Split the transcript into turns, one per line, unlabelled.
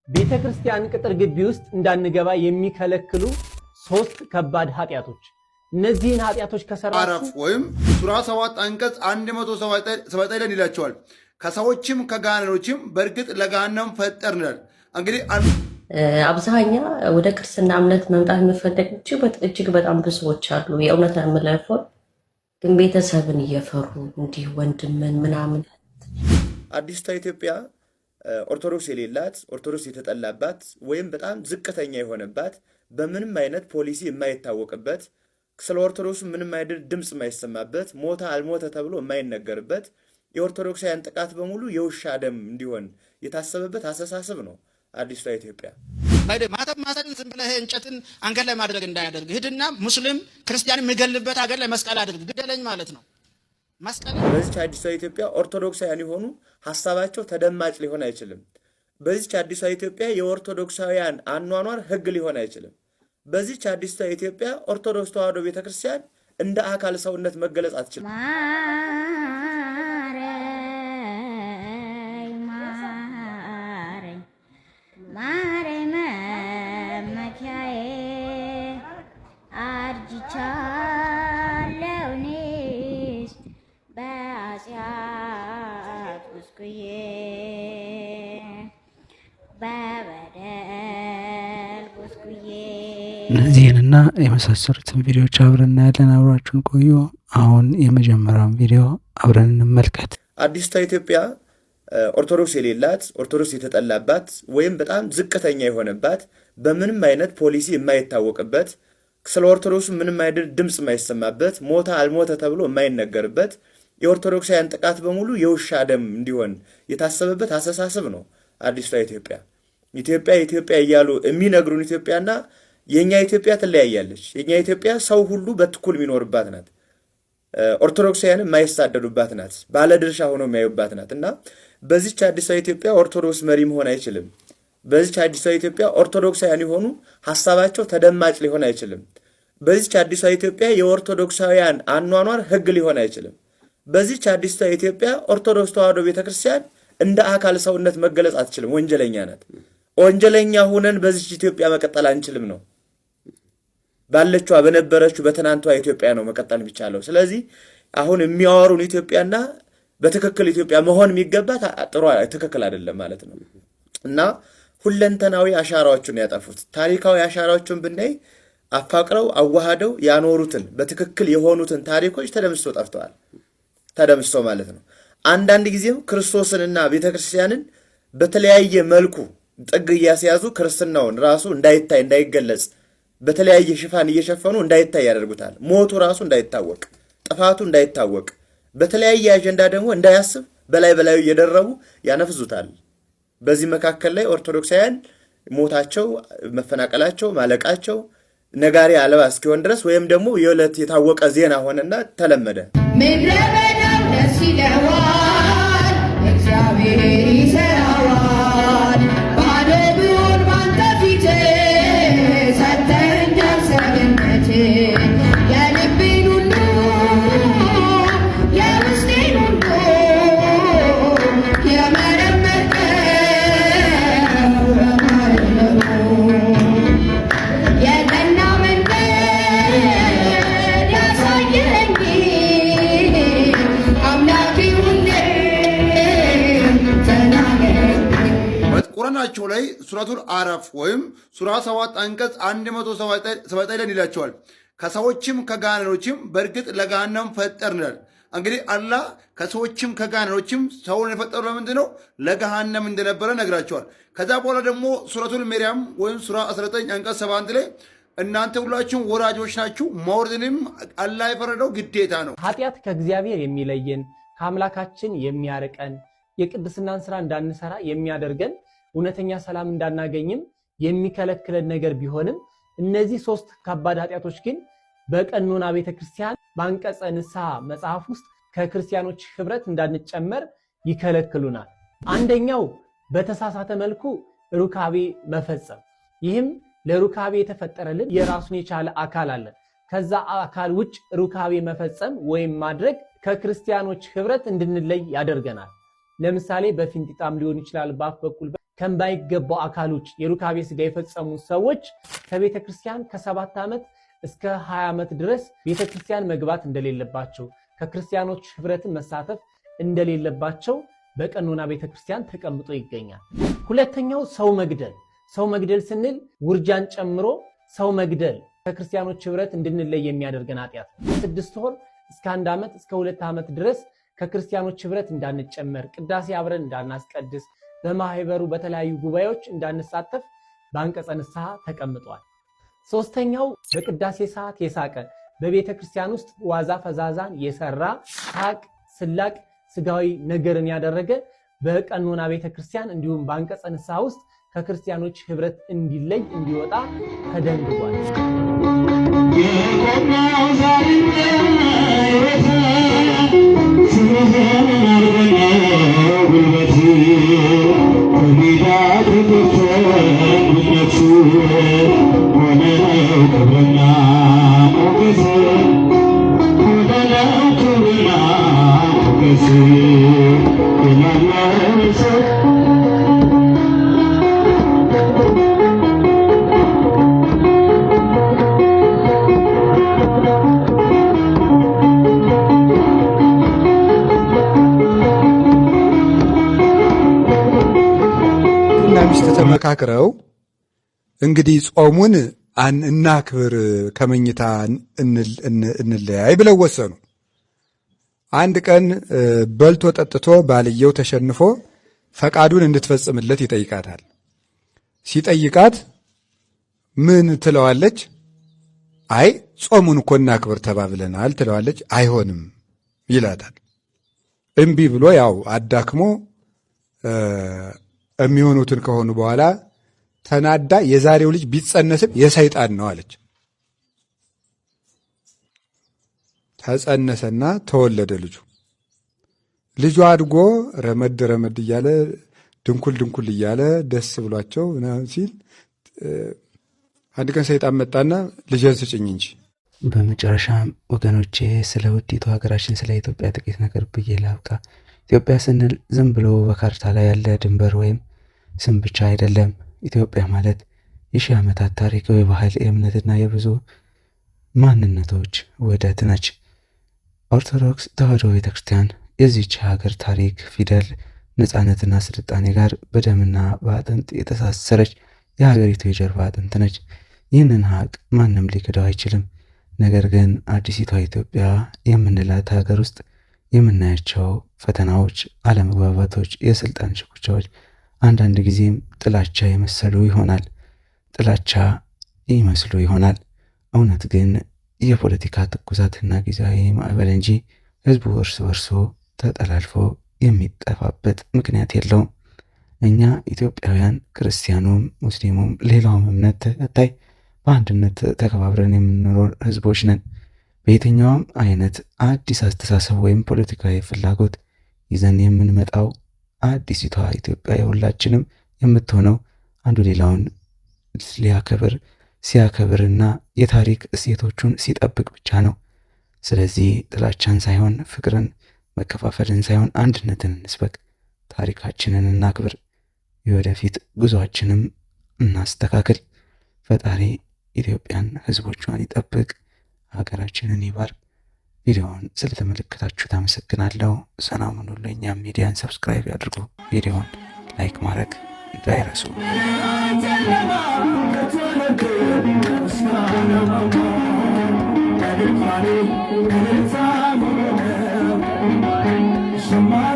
ቤተክርስቲያን ቅጥር ግቢ ውስጥ እንዳንገባ የሚከለክሉ ሶስት ከባድ ኃጢያቶች። እነዚህን ኃጢያቶች ከሰራችሁ
ወይም ሱራ 7 አንቀጽ 179 ላይ ይላቸዋል ከሰዎችም ከጋኔኖችም በእርግጥ ለገሃነም ፈጠርናል። እንግዲህ
አብዛኛ ወደ ክርስትና እምነት መምጣት የሚፈልጉ እጅግ በጣም ብዙዎች አሉ። የእውነት አመለፈው ግን ቤተሰብን እየፈሩ እንዲህ ወንድምን ምናምን
አዲስቷ ኢትዮጵያ ኦርቶዶክስ የሌላት ኦርቶዶክስ የተጠላባት ወይም በጣም ዝቅተኛ የሆነባት በምንም አይነት ፖሊሲ የማይታወቅበት ስለ ኦርቶዶክስ ምንም አይነት ድምጽ የማይሰማበት ሞታ አልሞተ ተብሎ የማይነገርበት የኦርቶዶክሳውያን ጥቃት በሙሉ የውሻ ደም እንዲሆን የታሰበበት አስተሳሰብ ነው አዲስቷ ኢትዮጵያ።
ማተብ ማሰርን ዝም ብለህ እንጨትን አንገት ላይ ማድረግ እንዳያደርግ ሂድና ሙስሊም ክርስቲያን የሚገልበት ሀገር ላይ መስቀል አድርግ ግደለኝ ማለት ነው።
በዚች አዲሷ ኢትዮጵያ ኦርቶዶክሳውያን የሆኑ ሐሳባቸው ተደማጭ ሊሆን አይችልም። በዚች አዲሷ ኢትዮጵያ የኦርቶዶክሳውያን አኗኗር ህግ ሊሆን አይችልም። በዚች አዲሷ ኢትዮጵያ ኦርቶዶክስ ተዋሕዶ ቤተክርስቲያን እንደ አካል ሰውነት መገለጽ አትችልም።
እነዚህንና የመሳሰሉትን ቪዲዮዎች አብረን እናያለን። አብራችሁን ቆዩ። አሁን የመጀመሪያውን ቪዲዮ አብረን እንመልከት።
አዲስቷ ኢትዮጵያ ኦርቶዶክስ የሌላት ኦርቶዶክስ የተጠላባት ወይም በጣም ዝቅተኛ የሆነባት በምንም አይነት ፖሊሲ የማይታወቅበት ስለ ኦርቶዶክስ ምንም አይነት ድምጽ የማይሰማበት ሞታ አልሞተ ተብሎ የማይነገርበት የኦርቶዶክሳውያን ጥቃት በሙሉ የውሻ ደም እንዲሆን የታሰበበት አስተሳሰብ ነው አዲስቷ ኢትዮጵያ። ኢትዮጵያ እያሉ የሚነግሩን ኢትዮጵያና የኛ ኢትዮጵያ ትለያያለች። የኛ ኢትዮጵያ ሰው ሁሉ በትኩል የሚኖርባት ናት። ኦርቶዶክሳውያን የማይሳደዱባት ናት። ባለድርሻ ሆነው የሚያዩባት ናት እና በዚች አዲሷ ኢትዮጵያ ኦርቶዶክስ መሪ መሆን አይችልም። በዚች አዲሷ ኢትዮጵያ ኦርቶዶክሳውያን የሆኑ ሐሳባቸው ተደማጭ ሊሆን አይችልም። በዚች አዲሷ ኢትዮጵያ የኦርቶዶክሳውያን አኗኗር ህግ ሊሆን አይችልም። በዚች አዲሷ ኢትዮጵያ ኦርቶዶክስ ተዋሕዶ ቤተክርስቲያን እንደ አካል ሰውነት መገለጽ አትችልም። ወንጀለኛ ናት። ወንጀለኛ ሆነን በዚች ኢትዮጵያ መቀጠል አንችልም ነው። ባለችዋ በነበረችው በትናንቷ ኢትዮጵያ ነው መቀጠል የሚቻለው። ስለዚህ አሁን የሚያወሩን ኢትዮጵያና በትክክል ኢትዮጵያ መሆን የሚገባት ጥሩ ትክክል አይደለም ማለት ነው እና ሁለንተናዊ አሻራዎችን ያጠፉት ታሪካዊ አሻራዎችን ብናይ አፋቅረው አዋሃደው ያኖሩትን በትክክል የሆኑትን ታሪኮች ተደምስቶ ጠፍተዋል። ተደምስቶ ማለት ነው። አንዳንድ ጊዜም ክርስቶስንና ቤተክርስቲያንን በተለያየ መልኩ ጥግ እያስያዙ ክርስትናውን ራሱ እንዳይታይ እንዳይገለጽ በተለያየ ሽፋን እየሸፈኑ እንዳይታይ ያደርጉታል። ሞቱ ራሱ እንዳይታወቅ፣ ጥፋቱ እንዳይታወቅ፣ በተለያየ አጀንዳ ደግሞ እንዳያስብ በላዩ እየደረቡ ያነፍዙታል። በዚህ መካከል ላይ ኦርቶዶክሳውያን ሞታቸው፣ መፈናቀላቸው፣ ማለቃቸው ነጋሪ አልባ እስኪሆን ድረስ ወይም ደግሞ የዕለት የታወቀ ዜና ሆነና ተለመደ። ምድረበዳው ደስ ይለዋል እግዚአብሔር ይሰራዋል ባዶ ቢሆን ባንተ ፊት ሰተኛል ሰገነት የልቤን ሁሉ የውስጤን ሁሉ የመረመርከው የቀና መንገድ ያሳየኝ አምላኬ ሁሌ
ቁርአናቸው ላይ ሱረቱል አዕራፍ ወይም ሱራ 7 አንቀጽ 179 ላይ ይላቸዋል ከሰዎችም ከጋኔኖችም በእርግጥ ለገሃነም ፈጠርናል። እንግዲህ አላህ ከሰዎችም ከጋኔኖችም ሰውን የፈጠሩ ለምንድን ነው? ለገሃነም እንደነበረ ነግራቸዋል። ከዛ በኋላ ደግሞ ሱረቱል መርየም ወይም ሱራ 19 አንቀጽ 71 ላይ እናንተ ሁላችሁም ወራጆች ናችሁ፣ መውረድንም አላህ የፈረደው ግዴታ ነው።
ኃጢያት ከእግዚአብሔር የሚለየን ከአምላካችን የሚያርቀን የቅድስናን ስራ እንዳንሰራ የሚያደርገን እውነተኛ ሰላም እንዳናገኝም የሚከለክለን ነገር ቢሆንም እነዚህ ሶስት ከባድ ኃጢያቶች ግን በቀኖና ቤተክርስቲያን በአንቀጸ ንስሐ መጽሐፍ ውስጥ ከክርስቲያኖች ህብረት እንዳንጨመር ይከለክሉናል። አንደኛው በተሳሳተ መልኩ ሩካቤ መፈጸም። ይህም ለሩካቤ የተፈጠረልን የራሱን የቻለ አካል አለ። ከዛ አካል ውጭ ሩካቤ መፈጸም ወይም ማድረግ ከክርስቲያኖች ህብረት እንድንለይ ያደርገናል። ለምሳሌ በፊንጢጣም ሊሆን ይችላል፣ በአፍ በኩል ከማይገባው አካል ውጭ የሩካቤ ሥጋ የፈጸሙ ሰዎች ከቤተ ክርስቲያን ከ7 ዓመት እስከ 20 ዓመት ድረስ ቤተ ክርስቲያን መግባት እንደሌለባቸው፣ ከክርስቲያኖች ህብረትን መሳተፍ እንደሌለባቸው በቀኖና ቤተ ክርስቲያን ተቀምጦ ይገኛል። ሁለተኛው ሰው መግደል። ሰው መግደል ስንል ውርጃን ጨምሮ ሰው መግደል ከክርስቲያኖች ህብረት እንድንለይ የሚያደርገን ኃጢአት ነው። 6 ወር እስከ 1 ዓመት እስከ 2 ዓመት ድረስ ከክርስቲያኖች ህብረት እንዳንጨመር፣ ቅዳሴ አብረን እንዳናስቀድስ፣ በማህበሩ በተለያዩ ጉባኤዎች እንዳንሳተፍ በአንቀጸ ንስሐ ተቀምጧል። ሶስተኛው በቅዳሴ ሰዓት የሳቀ በቤተ ክርስቲያን ውስጥ ዋዛ ፈዛዛን የሰራ ሳቅ፣ ስላቅ፣ ስጋዊ ነገርን ያደረገ በቀኖና ቤተ ክርስቲያን እንዲሁም በአንቀጸ ንስሐ ውስጥ ከክርስቲያኖች ህብረት እንዲለይ እንዲወጣ ተደንግጓል።
ሚስት ተመካክረው እንግዲህ ጾሙን እናክብር ከመኝታ እንለያይ ብለው ወሰኑ። አንድ ቀን በልቶ ጠጥቶ ባልየው ተሸንፎ ፈቃዱን እንድትፈጽምለት ይጠይቃታል። ሲጠይቃት ምን ትለዋለች? አይ ጾሙን እኮ እናክብር ተባብለናል ትለዋለች። አይሆንም ይላታል። እምቢ ብሎ ያው አዳክሞ የሚሆኑትን ከሆኑ በኋላ ተናዳ የዛሬው ልጅ ቢጸነስም የሰይጣን ነው አለች። ተጸነሰና ተወለደ ልጁ። ልጁ አድጎ ረመድ ረመድ እያለ ድንኩል ድንኩል እያለ ደስ ብሏቸው ሲል አንድ ቀን ሰይጣን መጣና ልጄን ስጭኝ እንጂ።
በመጨረሻም ወገኖቼ ስለ ውዲቱ ሀገራችን ስለ ኢትዮጵያ ጥቂት ነገር ብዬ ላብቃ። ኢትዮጵያ ስንል ዝም ብሎ በካርታ ላይ ያለ ድንበር ወይም ስም ብቻ አይደለም። ኢትዮጵያ ማለት የሺህ ዓመታት ታሪክ፣ የባህል፣ የእምነትና የብዙ ማንነቶች ውህደት ነች። ኦርቶዶክስ ተዋሕዶ ቤተክርስቲያን የዚች ሀገር ታሪክ፣ ፊደል፣ ነፃነትና ስልጣኔ ጋር በደምና በአጥንት የተሳሰረች የሀገሪቱ የጀርባ አጥንት ነች። ይህንን ሀቅ ማንም ሊክደው አይችልም። ነገር ግን አዲሲቷ ኢትዮጵያ የምንላት ሀገር ውስጥ የምናያቸው ፈተናዎች፣ አለመግባባቶች፣ የስልጣን ሽኩቻዎች አንዳንድ ጊዜም ጥላቻ ይመስሉ ይሆናል። እውነት ግን የፖለቲካ ትኩሳትና ጊዜያዊ ማዕበል እንጂ ህዝቡ እርስ በርሶ ተጠላልፎ የሚጠፋበት ምክንያት የለውም። እኛ ኢትዮጵያውያን ክርስቲያኑም፣ ሙስሊሙም፣ ሌላውም እምነት ተከታይ በአንድነት ተከባብረን የምንኖር ህዝቦች ነን። በየትኛውም አይነት አዲስ አስተሳሰብ ወይም ፖለቲካዊ ፍላጎት ይዘን የምንመጣው አዲሲቷ ኢትዮጵያ የሁላችንም የምትሆነው አንዱ ሌላውን ሲያከብርና የታሪክ እሴቶቹን ሲጠብቅ ብቻ ነው። ስለዚህ ጥላቻን ሳይሆን ፍቅርን፣ መከፋፈልን ሳይሆን አንድነትን እንስበክ፣ ታሪካችንን እናክብር፣ የወደፊት ጉዞአችንም እናስተካክል። ፈጣሪ ኢትዮጵያን ህዝቦቿን ይጠብቅ፣ ሀገራችንን ይባርክ። ቪዲዮውን ስለተመለከታችሁ ታመሰግናለሁ። ሰላሙን ሁሉ እኛም ሚዲያን ሰብስክራይብ ያድርጉ። ቪዲዮውን ላይክ ማድረግ እንዳይረሱ።
Somebody